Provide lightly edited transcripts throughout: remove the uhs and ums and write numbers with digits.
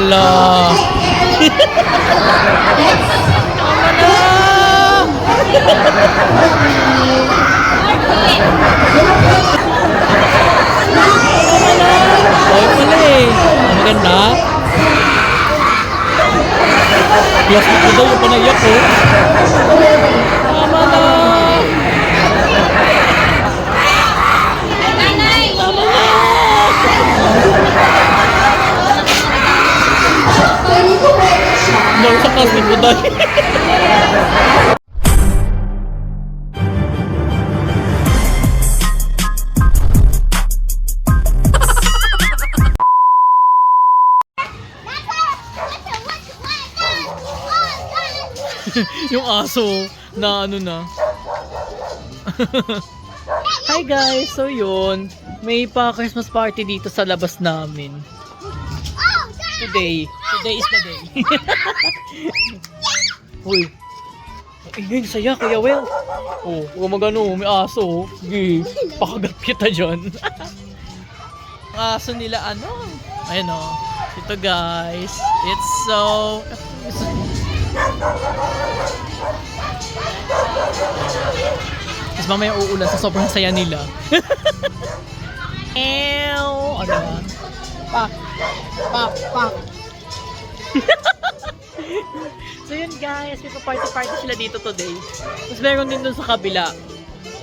Hala. Tama na. Okay pala eh. Maganda. Plastic ko daw yung panayak ko. Tama na. Tama na. No, sa plastic ko daw. Yung aso na ano na. Hi guys, so yun, may pa Christmas party dito sa labas namin. Today is the day. Uy, ingay, saya Kuya Well. Oh, huwag magano, may aso. Sige, pakagat kita dyan. Aso nila ano? Ayun o, ito guys, it's so... Tapos mamaya uulan sa sobrang saya nila. Ew! Ano ba? Pak! Pak! Pak! So yun guys, may pa-party sila dito today. Tapos meron din dun sa kabila.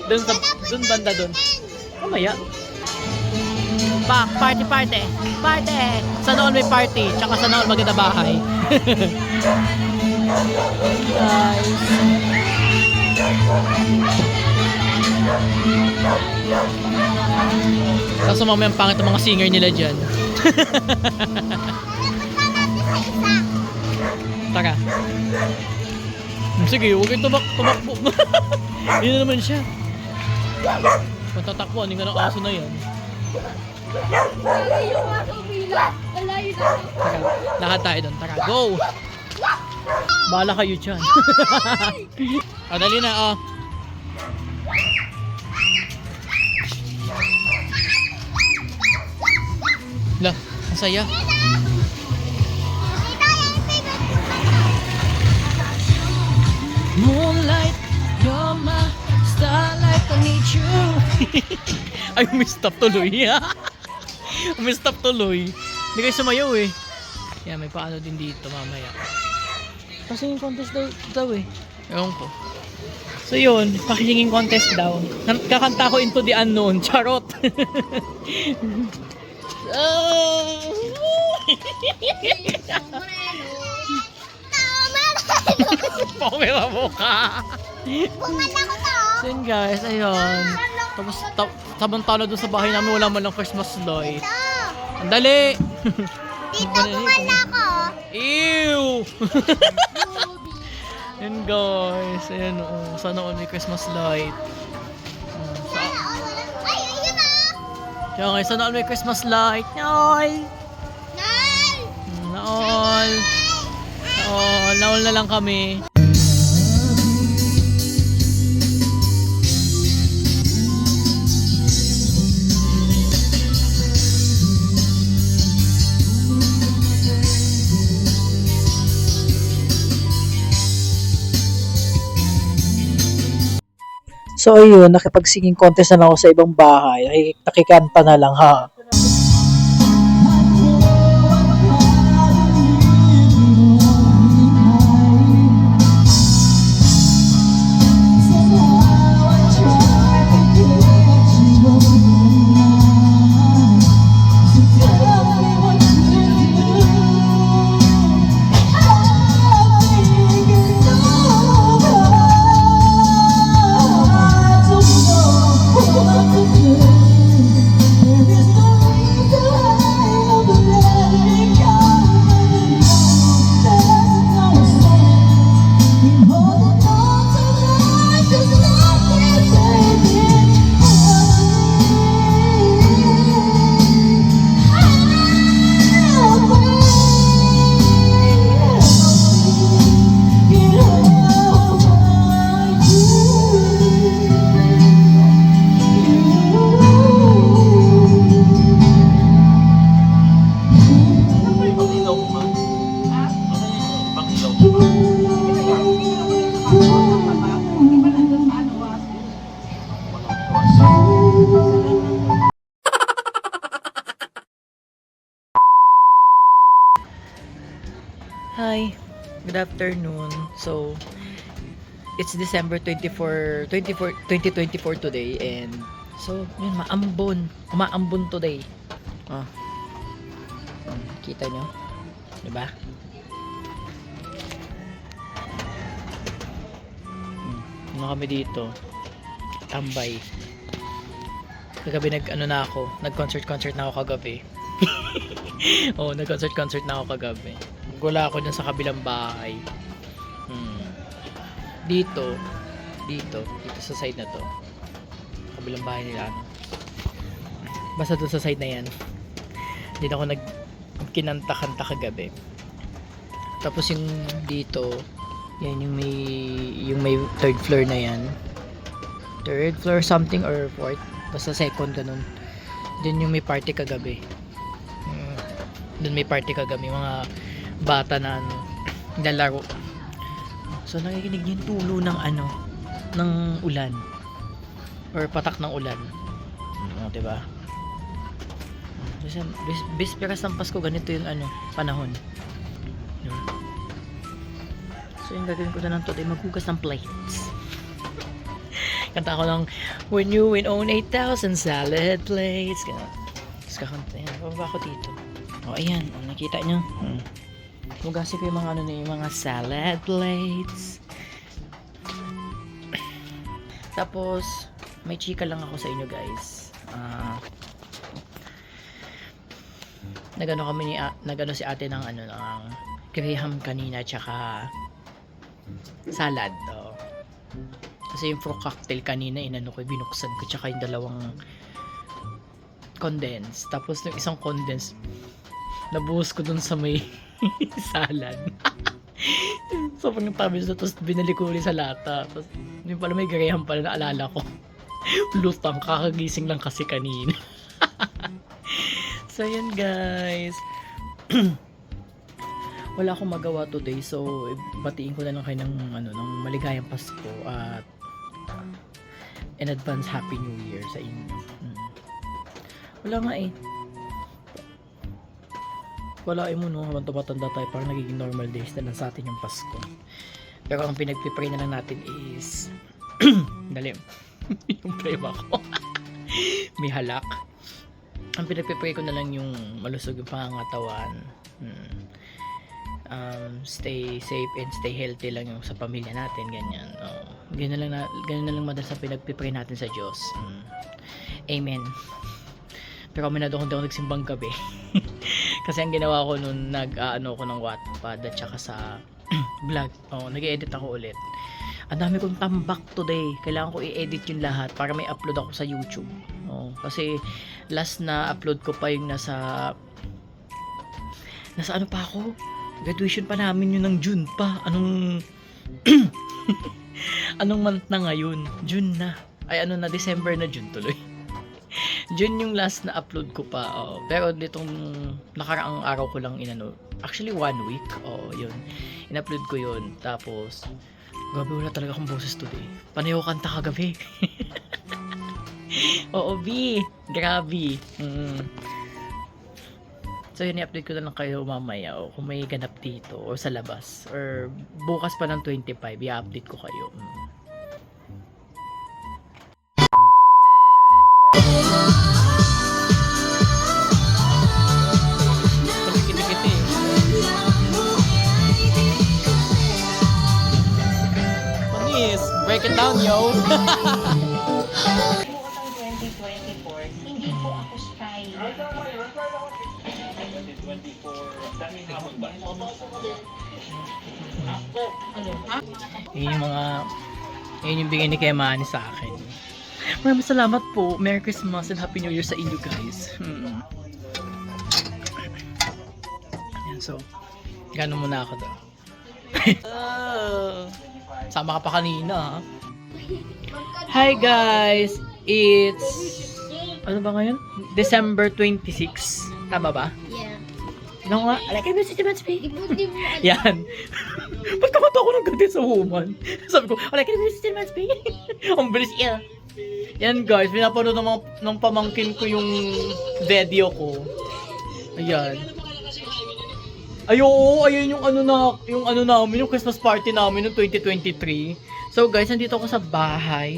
Dun banda dun. Mamaya. Pak! Party! Party! Sana all may party. Tsaka sana all maganda bahay. Guys. Kaso mamaya ang pangit ang mga singer nila dyan. Tara. Sige, huwag kayong tumakbo. Yun na naman siya. Kung tatakbo, hindi ka ng aso na yan. Tara, lakad tayo doon. Tara, go! Bahala kayo dyan. Dali na, La, ang saya. Moonlight, you're my starlight, I need you. Ay, umistop tuloy. Umistop tuloy. Hindi kayo sumayaw eh. Yan, may paano din dito mamaya. Kasi yung contest daw eh. Ewan ko. So yun, pakinging contest daw. Kakanta ko Into the Unknown. Charot! Pongay na mukha. So yun guys, ayun. Tapos sabang-talo doon sa bahay namin, wala man lang Christmas light. Andali! Dito, kumala ko. Ew! Yan guys, ayan o. Sana all may Christmas light. Ay, ayun na. Kaya guys, sana all may Christmas light. Naol! Naol! Naol na lang kami. So ayun, nakipag-singing contest na lang ako sa ibang bahay. Nakikanta na lang ha. There's no Hi, good afternoon. So, it's December 2024 today and so, yun, umaambon today. Oh. Kita nyo? Diba? Ano kami dito? Tambay. Kagabi nag-concert na ako kagabi. Oo, nag-concert na ako kagabi. Gula ako dun sa kabilang bahay. Dito sa side na to. Kabilang bahay nila. Basta dun sa side na yan. Dito ako kinanta-kanta kagabi. Tapos yung dito, yan yung may third floor na yan. Third floor something or fourth. Basta second ganun. Dun yung may party kagabi. Dun may party kagabi. Mga bata na nalaro. So nakikinig yung tulo ng ng ulan. Or patak ng ulan. Diba? Bisperas ng Pasko, ganito yung panahon. Diba? So yung gagawin ko na lang today, maghugas ng plates. Kanta ko lang, when you win own 8,000 salad plates. Ganun. Tapos kakanta yan. Pababa ko dito. O ayan, nakita nyo. Hugasin ko yung mga yung mga salad plates. Tapos, may chika lang ako sa inyo guys. Nagano si ate ng ng graham kanina tsaka salad. Kasi yung fruit cocktail kanina binuksan ko tsaka yung dalawang condense. Tapos yung isang condense nabuhos ko dun sa may salad. So pag nagtamis na tapos binalik ko ulit sa lata. Tapos yung pala may graham pala naalala ko. Lutang, kakagising lang kasi kanina. So yun guys. Wala akong magawa today, so batiin ko na lang kayo ng ng maligayang Pasko at in advance Happy New Year sa inyo. Wala nga wala mo habang tumatanda tayo parang nagiging normal days na lang sa atin yung Pasko. Pero ang pinagpipray na lang natin is dalim yung prema ko. May halak. Ang pinagpipray ko na lang yung malusog yung pangangatawan. Stay safe and stay healthy lang yung sa pamilya natin, ganyan. Ganyan na lang madalas ang pinagpipray natin sa Diyos. Amen. Pero minado ko nagsimbang gabi. Kasi ang ginawa ko nun, nag-ano ko ng Wattpad at saka sa vlog. Nag-edit ako ulit. Ang dami kong tambak today. Kailangan ko i-edit yung lahat para may upload ako sa YouTube. Kasi last na upload ko pa yung nasa ano pa ako? Graduation pa namin yun ng June pa. Anong month na ngayon? June na. Ay December na, June tuloy. June yung last na upload ko pa. Pero ditong nakaraang araw ko lang actually 1 week. Yun. In-upload ko yun. Tapos grabe, wala talaga akong boses today. Panay ako kanta kagabi. Oo, B. Grabe. So yun, i-update ko na lang kayo mamaya kung may ganap dito o sa labas. Or bukas pa ng 25, i-update ko kayo. Break it down, yo! Bukas ang 2024, hindi po ako shy. 2024, daming hamon ba? Yun yung bigay ni Kuya Manny sa akin. Maraming salamat po. Merry Christmas and Happy New Year sa inyo guys. Yan, so gano'n muna ako doon. Sama ka pa kanina. Hi guys! It's ano ba ngayon? December 26. Tama ba? Yeah. Ano nga? Alay kayo si Timans P. Ibuti mo. Yan. Ba't kumata ako ng ganti sa woman? Sabi ko, alay kayo si Timans P. Ang bilis iya. Yan guys, pinapanood ng pamangkin ko yung video ko. Ayan. Ay, oo, ayun yung ano namin, yung Christmas party namin noong 2023. So guys, nandito ako sa bahay.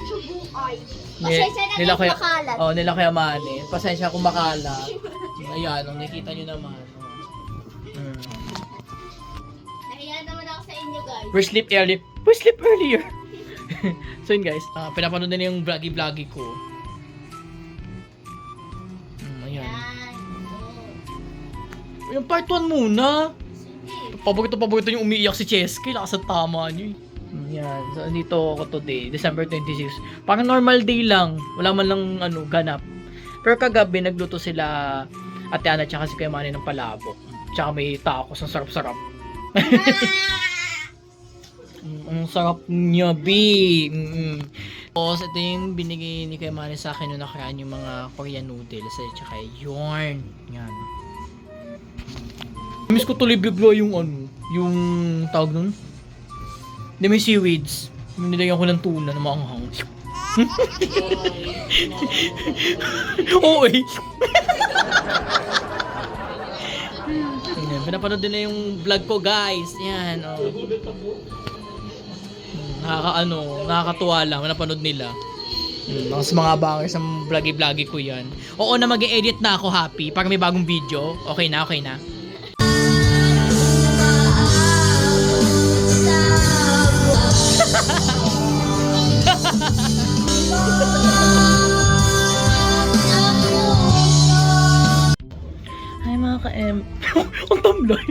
Subuay. Ni- Pasensya na nila guys, kuya, makalat. oh, nila Kuya Manny. Pasensya kung makalat. Ayan, nakikita nyo naman. Nahiya naman ako sa inyo guys. We sleep early. We sleep earlier. So yun guys, pinapanood na yung vloggy ko. Ayan. Yan. Yung part 1 muna. Sige. Paborito yung umiiyak si Cheske. Lakas ang tama niyo. Yan. So, dito ako today, December 26. Parang normal day lang. Wala man lang ganap. Pero kagabi, nagluto sila Ate Ana tsaka si Kuya Manny ng palabok. Tsaka may tacos. Ang sarap-sarap. Ang sarap niya, B. Tapos, ito yung binigay ni Kuya Manny sa akin nung nakaraan yung mga Korean noodles. Tsaka yarn. Yan. Miss ko tuloy bigla yung yung tawag nun. Hindi, may seaweeds. Nilagyan ko ng tuna na maanghang. Oo eh. Ayan, pinapanood din na yung vlog ko guys. Yan, oh. Nakakatuwa lang. Pinapanood nila. Mas mga bangers ang vloggy ko yan. Oo na, mag-edit na ako, happy. Para may bagong video. Okay na, okay na. Hi mga ka-M. Ang tamlay.